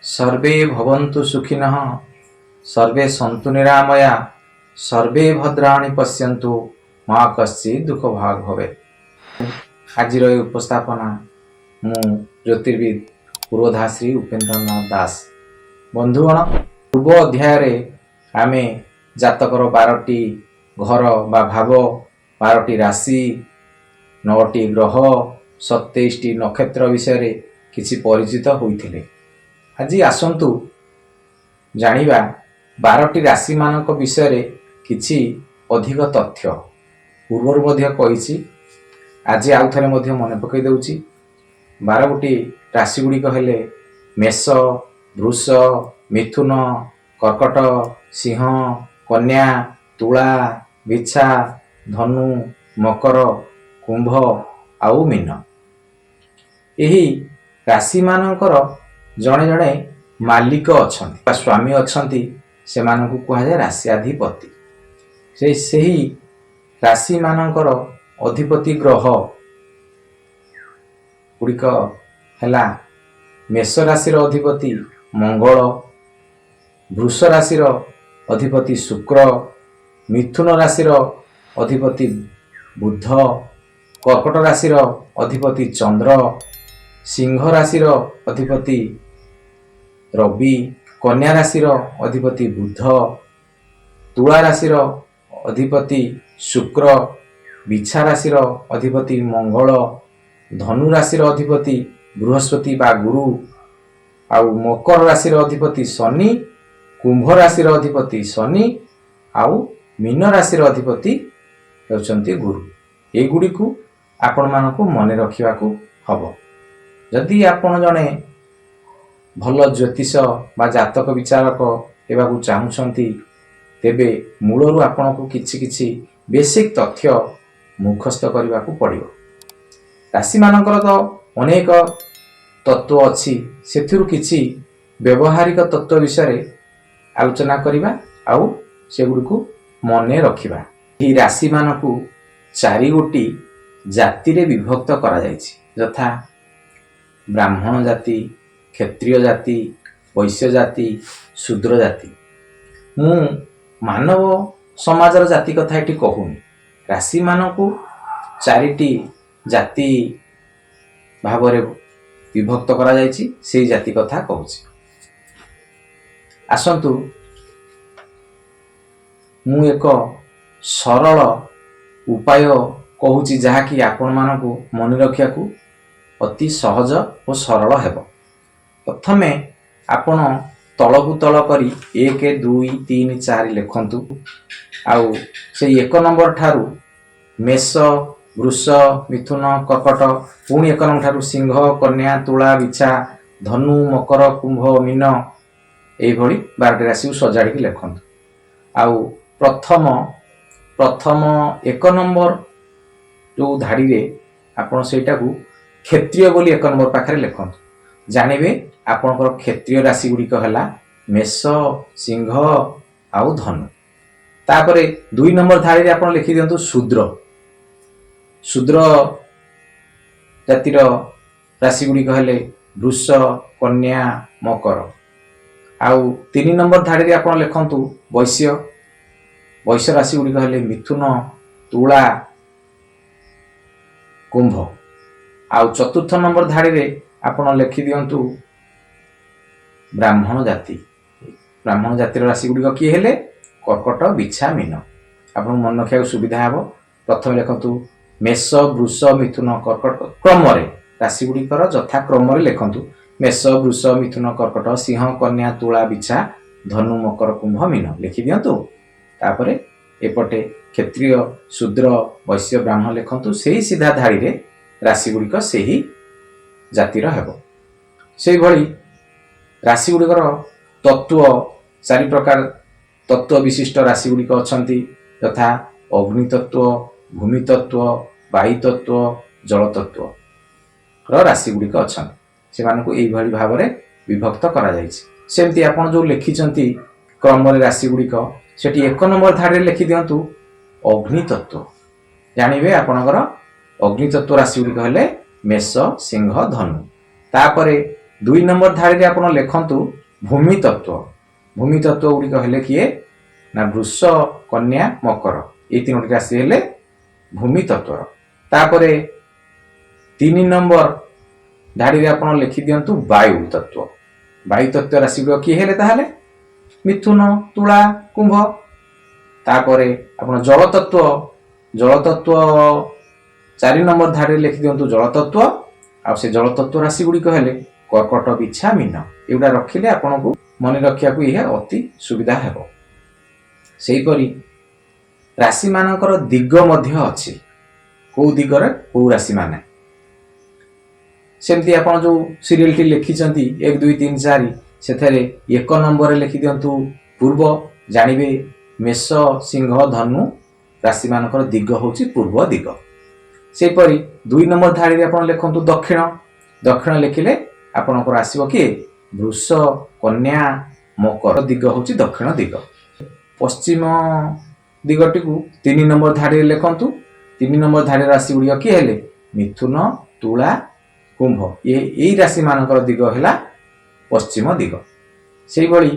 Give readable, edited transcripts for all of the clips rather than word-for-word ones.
सर्वे भवन्तु सुखिनः सर्वे सन्तु निरामया सर्वे भद्राणि पश्यन्तु मां कश्चित् दुख भाग भवेत्। आज उपस्थापना मु ज्योतिर्विद पूर्वधाश्री उपेन्द्रनाथ दास। बंधुगण, पूर्व अध्याय आमे जातकर 12टी घर बा भाव, 12टी राशि, 9टी ग्रह, 27टी नक्षत्र विषय किछि परिचित होइथिले। आज आसंतु जानिबा 12टी राशि मानक विषय किछि अधिक तथ्य। पूर्वर मध्य कहिछि, आज आउ थरे मध्य मन पकई देउछि। 12गोटी राशि गुड़िक हेले मेष, वृष, मिथुन, कर्कट, सिंह, कन्या, तुला, बिछा, धनु, मकर, कुंभ आउ मीन। एही राशि मानकर जड़े जड़े मालिक अच्छा स्वामी अच्छा से कह जाए राशियाधिपति। से ही राशि मानकर अधिपति ग्रह गुड़िक है मेष राशि अधिपति मंगल, वृष राशि अधिपति शुक्र, मिथुन राशि अधिपति बुध, कर्कट राशि अधिपति चंद्र, सिंह राशि अधिपति रवि, कन्या राशि अधिपति बुध, तुला राशि अधिपति शुक्र, बिछा राशि अधिपति मंगल, धनु राशि अधिपति बृहस्पति बा गुरु, आउ मकर राशि अधिपति शनि, कुंभ राशि अधिपति शनि, आउ मीन राशि अधिपति होउचंती गुरु। एगुड़ी को आपण मानकु मने रखिबाकू हबो। जदि आपण जने भल ज्योतिष बा जातक विचारक हेबाकू चाहुछंती, तेबे मूलरू आपनकू किछि किछि बेसिक तथ्य मुखस्थ करबाकू पड़िबो। राशि मानकर तो अनेक तत्व अछि, सेथिरु किछि व्यवहारिक तत्व विषय आलोचना करिबा आउ सेगुडीकू मने रखिबा। ई राशि मानकू 4 गोटी जाति रे विभक्त करा जायछि, यथा ब्राह्मण जाति, क्षत्रिय जाति, वैश्य जाति, शूद्र जाति। मु मानव समाजर जाति कथा एठी कहूनी, राशि मानकू 4टी जाति भावरे विभक्त करा जायछि, सेही जाति कथा कहूछि। आसंतु मु एक सरल उपाय कहूछि, जहाँकि आपण मानकू मन रखियाकू अति सहज और सरल हेबो। प्रथमे आपण तलकू तल करी 1 2 3 4 लिखंतु। आउ से 1 नंबर ठारू मेष, वृष, मिथुन, कर्कट, पुणी 1 नंबर ठारू सिंह, कन्या, तुला, बिछा, धनु, मकर, कुंभ, मीन, एई भली 12टी राशि सजाड़ी के लिखंतु। आउ प्रथम 1 नंबर जो धाड़ी रे आपण सेटाकू क्षत्रिय बोली 1 नंबर पाखरे लिखंतु। जानिबे आपनकर क्षत्रिय राशि गुड़िक है मेष, सिंह आउ धनु। तापरे 2 नंबर धाड़ी रे आपण लिखि दियंतु शूद्र। शूद्र जातिर राशि गुड़िक है वृष, कन्या, मकर। आउ 3 नंबर धाड़ी रे आपण लिखंतु वैश्य। वैश्य राशि गुड़िक है मिथुन, तुला, कुंभ। आउ 4th नंबर धाड़ी रे आपण लिखि दियंतु ब्राह्मण जाति। ब्राह्मण जातिर राशि गुड़िक किए हेले कर्कट, बिछा, मीन। आपण मन रखिया सुविधा हेबो। प्रथम लिखंतु मेष, वृष, मिथुन, कर्कट क्रम रे राशि गुड़िकर यथा क्रम रे लिखंतु मेष, वृष, मिथुन, कर्कट, सिंह, कन्या, तुला, बिछा, धनु, मकर, कुंभ, मीन लिखि दियंतु। तापरे एपटे क्षत्रिय, शूद्र, वैश्य, ब्राह्मण लिखंतु। सेही सीधा धाड़ी रे राशि गुड़िक सेही जातिर हेबो। सेही भली राशि गुड़िकर तत्व 4 प्रकार तत्व विशिष्ट राशि गुड़िक अछंती, यथा अग्नि तत्व, भूमि तत्व, वायु तत्व, जल तत्व रो राशि गुड़िक अछंती। से मानकू एई भली भाबरे विभक्त करा जायछि। सेमती आपण जो लिखिचंती क्रम रे राशि गुड़िक, सेठी 1 नंबर धाड़ी रे लिखि दियंतु अग्नि तत्व। जानिबे आपणकर अग्नि तत्व राशि गुड़िक हेले मेष, सिंह, धनु। तापरे 2 नंबर धाड़ी रे आपण लिखंतु ଭୂମି ତତ୍ତ୍ୱ ଗୁଡ଼ିକ ହେଲେ କିଏ ନା ବୃଷ, କନ୍ୟା, ମକର, ଏଇ ତିନୋଟି ରାଶି ହେଲେ ଭୂମି ତତ୍ତ୍ୱର। ତାପରେ 3 ନମ୍ବର ଧାଡ଼ିରେ ଆପଣ ଲେଖିଦିଅନ୍ତୁ ବାୟୁ ତତ୍ତ୍ୱ ରାଶି ଗୁଡ଼ିକ କିଏ ହେଲେ ତାହେଲେ ମିଥୁନ, ତୁଳା, କୁମ୍ଭ। ତାପରେ ଆପଣ ଜଳ ତତ୍ତ୍ୱ 4 ନମ୍ବର ଧାଡ଼ିରେ ଲେଖିଦିଅନ୍ତୁ ଜଳ ତତ୍ତ୍ୱ। ଆଉ ସେ ଜଳ ତତ୍ତ୍ୱ ରାଶି ଗୁଡ଼ିକ ହେଲେ କର୍କଟ, ବିଛା, ମୀନ। ଏଗୁଡ଼ା ରଖିଲେ ଆପଣଙ୍କୁ ମନେ ରଖିବାକୁ ଏହା ଅତି ସୁବିଧା ହେବ। ସେହିପରି ରାଶିମାନଙ୍କର ଦିଗ ମଧ୍ୟ ଅଛି, କେଉଁ ଦିଗରେ କେଉଁ ରାଶିମାନେ। ସେମିତି ଆପଣ ଯେଉଁ ସିରିଏଲଟି ଲେଖିଛନ୍ତି 1 2 3 4 ସେଥିରେ 1 ନମ୍ବରରେ ଲେଖିଦିଅନ୍ତୁ ପୂର୍ବ, ଜାଣିବେ ମେଷ, ସିଂହ, ଧନୁ ରାଶିମାନଙ୍କର ଦିଗ ହେଉଛି ପୂର୍ବ ଦିଗ। ସେହିପରି 2 ନମ୍ବର ଧାଡ଼ିରେ ଆପଣ ଲେଖନ୍ତୁ ଦକ୍ଷିଣ ଲେଖିଲେ ଆପଣଙ୍କର ଆସିବ କିଏ ବୃଷ, କନ୍ୟା, ମକର ଦିଗ ହେଉଛି ଦକ୍ଷିଣ ଦିଗ। ପଶ୍ଚିମ ଦିଗଟିକୁ 3 ନମ୍ବର ଧାଡ଼ିରେ ଲେଖନ୍ତୁ। 3 ନମ୍ବର ଧାଡ଼ିର ରାଶି ଗୁଡ଼ିକ କିଏ ହେଲେ ମିଥୁନ, ତୁଳା, କୁମ୍ଭ। ଏଇ ରାଶିମାନଙ୍କର ଦିଗ ହେଲା ପଶ୍ଚିମ ଦିଗ। ସେହିଭଳି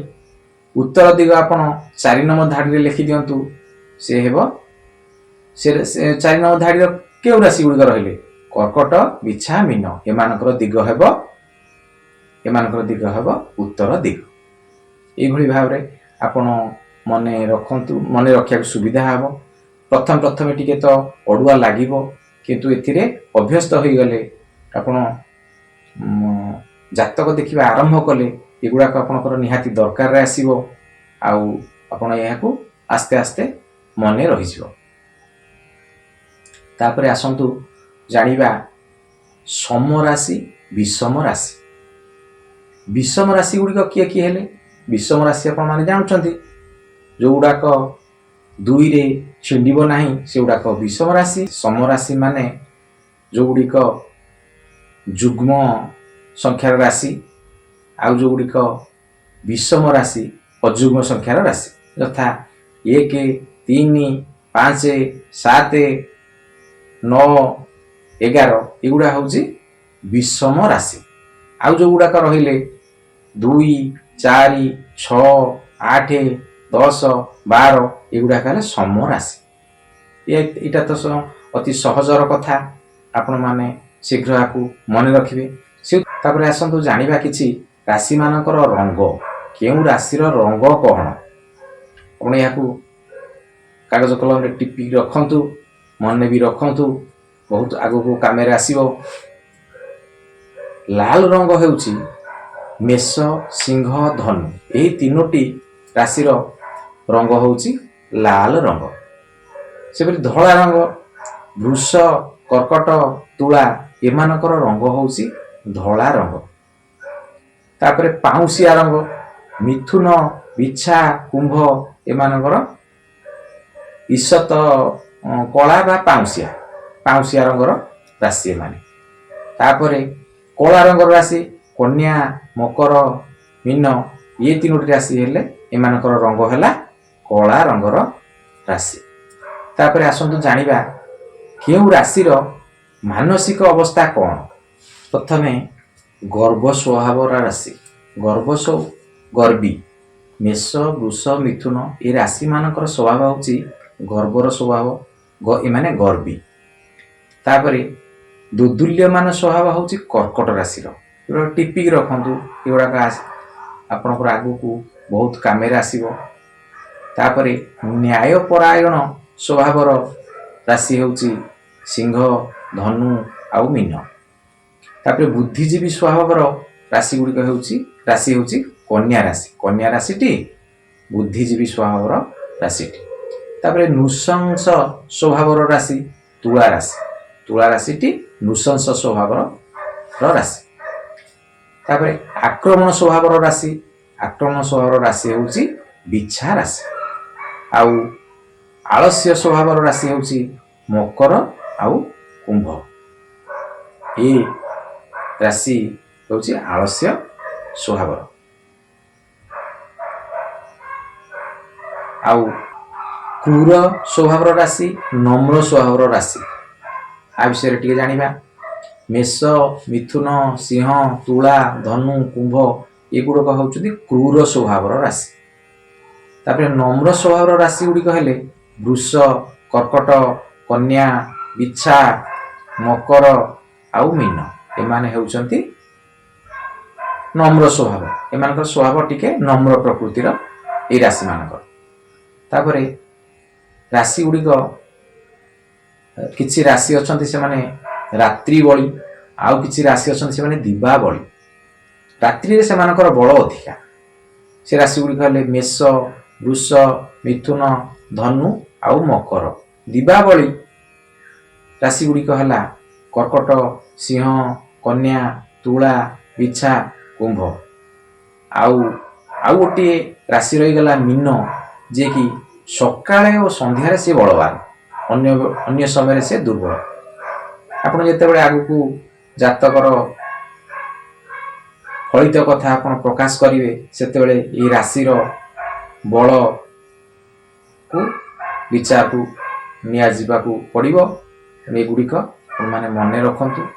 ଉତ୍ତର ଦିଗ ଆପଣ 4 ନମ୍ବର ଧାଡ଼ିରେ ଲେଖିଦିଅନ୍ତୁ। ସେ ହେବ 4 ନମ୍ବର ଧାଡ଼ିର କେଉଁ ରାଶି ଗୁଡ଼ିକ ରହିଲେ କର୍କଟ, ବିଛା, ମୀନ। ଏମାନଙ୍କର ଦିଗ ହେବ ଉତ୍ତର ଦିଗ। ଏଇଭଳି ଭାବରେ ଆପଣ ମନେ ରଖିବାକୁ ସୁବିଧା ହେବ। ପ୍ରଥମେ ଟିକେ ତ ଅଡ଼ୁଆ ଲାଗିବ, କିନ୍ତୁ ଏଥିରେ ଅଭ୍ୟସ୍ତ ହୋଇଗଲେ ଆପଣ ଜାତକ ଦେଖିବା ଆରମ୍ଭ କଲେ ଏଗୁଡ଼ାକ ଆପଣଙ୍କର ନିହାତି ଦରକାରରେ ଆସିବ। ଆଉ ଆପଣ ଏହାକୁ ଆସ୍ତେ ଆସ୍ତେ ମନେ ରହିଯିବ। ତାପରେ ଆସନ୍ତୁ ଜାଣିବା ସମ ରାଶି, ବିଷମ ରାଶି। ବିଷମ ରାଶି ଗୁଡ଼ିକ କିଏ କିଏ ହେଲେ? ବିଷମ ରାଶି ଆପଣମାନେ ଜାଣୁଛନ୍ତି, ଯେଉଁଗୁଡ଼ାକ 2ରେ ଛିଣ୍ଡିବ ନାହିଁ ସେଗୁଡ଼ାକ ବିଷମ ରାଶି। ସମ ରାଶି ମାନେ ଯେଉଁଗୁଡ଼ିକ ଯୁଗ୍ମ ସଂଖ୍ୟାର ରାଶି, ଆଉ ଯେଉଁଗୁଡ଼ିକ ବିଷମ ରାଶି ଅଯୁଗ୍ମ ସଂଖ୍ୟାର ରାଶି, ଯଥା 1 3 5 7 9 11 ଏଗୁଡ଼ା ହେଉଛି ବିଷମ ରାଶି। ଆଉ ଯେଉଁଗୁଡ଼ାକ ରହିଲେ 2 4 6 8 10 12 ଏଗୁଡ଼ାକ ହେଲେ ସମ ରାଶି। ଏଇଟା ତ ଅତି ସହଜର କଥା, ଆପଣମାନେ ଶୀଘ୍ର ଏହାକୁ ମନେ ରଖିବେ। ତାପରେ ଆସନ୍ତୁ ଜାଣିବା କିଛି ରାଶିମାନଙ୍କର ରଙ୍ଗ। କେଉଁ ରାଶିର ରଙ୍ଗ କ'ଣ? ଆପଣ ଏହାକୁ କାଗଜ କଲମରେ ଟିପିକି ରଖନ୍ତୁ, ମନେ ବି ରଖନ୍ତୁ, ବହୁତ ଆଗକୁ କାମରେ ଆସିବ। ଲାଲ ରଙ୍ଗ ହେଉଛି ମେଷ, ସିଂହ, ଧନୁ। ଏହି 3ଟି ରାଶିର ରଙ୍ଗ ହେଉଛି ଲାଲ ରଙ୍ଗ। ସେପରି ଧଳା ରଙ୍ଗ ବୃଷ, କର୍କଟ, ତୁଳା ଏମାନଙ୍କର ରଙ୍ଗ ହେଉଛି ଧଳା ରଙ୍ଗ। ତାପରେ ପାଉଁଶିଆ ରଙ୍ଗ ମିଥୁନ, ବିଛା, କୁମ୍ଭ ଏମାନଙ୍କର ଇସତ କଳା ବା ପାଉଁଶିଆ ରଙ୍ଗର ରାଶି ଏମାନେ। ତାପରେ କଳା ରଙ୍ଗର ରାଶି କନ୍ୟା, ମକର, ମୀନ। ଏ 3ଟି ରାଶି ହେଲେ ଏମାନଙ୍କର ରଙ୍ଗ ହେଲା କଳା ରଙ୍ଗର ରାଶି। ତାପରେ ଆସନ୍ତୁ ଜାଣିବା କେଉଁ ରାଶିର ମାନସିକ ଅବସ୍ଥା କ'ଣ। ପ୍ରଥମେ ଗର୍ବ ସ୍ୱଭାବର ରାଶି, ଗର୍ବୀ ମେଷ, ବୃଷ, ମିଥୁନ ଏ ରାଶିମାନଙ୍କର ସ୍ୱଭାବ ହେଉଛି ଗର୍ବର ସ୍ୱଭାବ, ଏମାନେ ଗର୍ବୀ। ତାପରେ ଦୋଦୁଲ୍ୟମାନ ସ୍ୱଭାବ ହେଉଛି କର୍କଟ ରାଶିର। ଏଗୁଡ଼ାକ ଟିପିକି ରଖନ୍ତୁ, ଏଗୁଡ଼ାକ ଆପଣଙ୍କର ଆଗକୁ ବହୁତ କାମରେ ଆସିବ। ତାପରେ ନ୍ୟାୟପରାୟଣ ସ୍ୱଭାବର ରାଶି ହେଉଛି ସିଂହ, ଧନୁ ଆଉ ମୀନ। ତାପରେ ବୁଦ୍ଧିଜୀବୀ ସ୍ୱଭାବର ରାଶି ହେଉଛି କନ୍ୟା ରାଶି। କନ୍ୟା ରାଶିଟି ବୁଦ୍ଧିଜୀବୀ ସ୍ୱଭାବର ରାଶିଟି। ତାପରେ ନୃଶଂସ ସ୍ୱଭାବର ରାଶି ତୁଳା ରାଶି। ତୁଳା ରାଶିଟି ନୃଶଂସ ସ୍ୱଭାବର ରାଶି। ତାପରେ ଆକ୍ରମଣ ସ୍ୱଭାବର ରାଶି ହେଉଛି ବିଛା ରାଶି। ଆଉ ଆଳସ୍ୟ ସ୍ୱଭାବର ରାଶି ହେଉଛି ମକର ଆଉ କୁମ୍ଭ। ଏ ରାଶି ହେଉଛି ଆଳସ୍ୟ ସ୍ୱଭାବର। ଆଉ କ୍ରୂର ସ୍ୱଭାବର ରାଶି, ନମ୍ର ସ୍ୱଭାବର ରାଶି। ଆ ବିଷୟରେ ଟିକେ ଜାଣିବା। ମେଷ, ମିଥୁନ, ସିଂହ, ତୁଳା, ଧନୁ, କୁମ୍ଭ ଏଗୁଡ଼ାକ ହେଉଛନ୍ତି କ୍ରୂର ସ୍ୱଭାବର ରାଶି। ତାପରେ ନମ୍ର ସ୍ୱଭାବର ରାଶି ଗୁଡ଼ିକ ହେଲେ ବୃଷ, କର୍କଟ, କନ୍ୟା, ବିଛା, ମକର ଆଉ ମୀନ। ଏମାନେ ହେଉଛନ୍ତି ନମ୍ର ସ୍ୱଭାବ। ଏମାନଙ୍କର ସ୍ୱଭାବ ଟିକେ ନମ୍ର ପ୍ରକୃତିର ଏଇ ରାଶି ମାନଙ୍କର। ତାପରେ ରାଶି ଗୁଡ଼ିକ କିଛି ରାଶି ଅଛନ୍ତି ସେମାନେ ରାତ୍ରି ବଳି, ଆଉ କିଛି ରାଶି ଅଛନ୍ତି ସେମାନେ ଦିବା ବଳି। ରାତ୍ରିରେ ସେମାନଙ୍କର ବଳ ଅଧିକା। ସେ ରାଶି ଗୁଡ଼ିକ ହେଲେ ମେଷ, ବୃଷ, ମିଥୁନ, ଧନୁ ଆଉ ମକର। ଦିବାବଳୀ ରାଶି ଗୁଡ଼ିକ ହେଲା କର୍କଟ, ସିଂହ, କନ୍ୟା, ତୁଳା, ବିଛା, କୁମ୍ଭ। ଆଉ ଗୋଟିଏ ରାଶି ରହିଗଲା ମୀନ, ଯିଏକି ସକାଳେ ଓ ସନ୍ଧ୍ୟାରେ ସେ ବଳବାନ, ଅନ୍ୟ ସମୟରେ ସେ ଦୁର୍ବଳ। ଆପଣ ଯେତେବେଳେ ଆଗକୁ ଜାତକର ଫଳିତ କଥା ଆପଣ ପ୍ରକାଶ କରିବେ, ସେତେବେଳେ ଏହି ରାଶିର ବଳକୁ ବିଚାରକୁ ନିଆଯିବାକୁ ପଡ଼ିବ। ଏଗୁଡ଼ିକ ଆପଣମାନେ ମନେ ରଖନ୍ତୁ।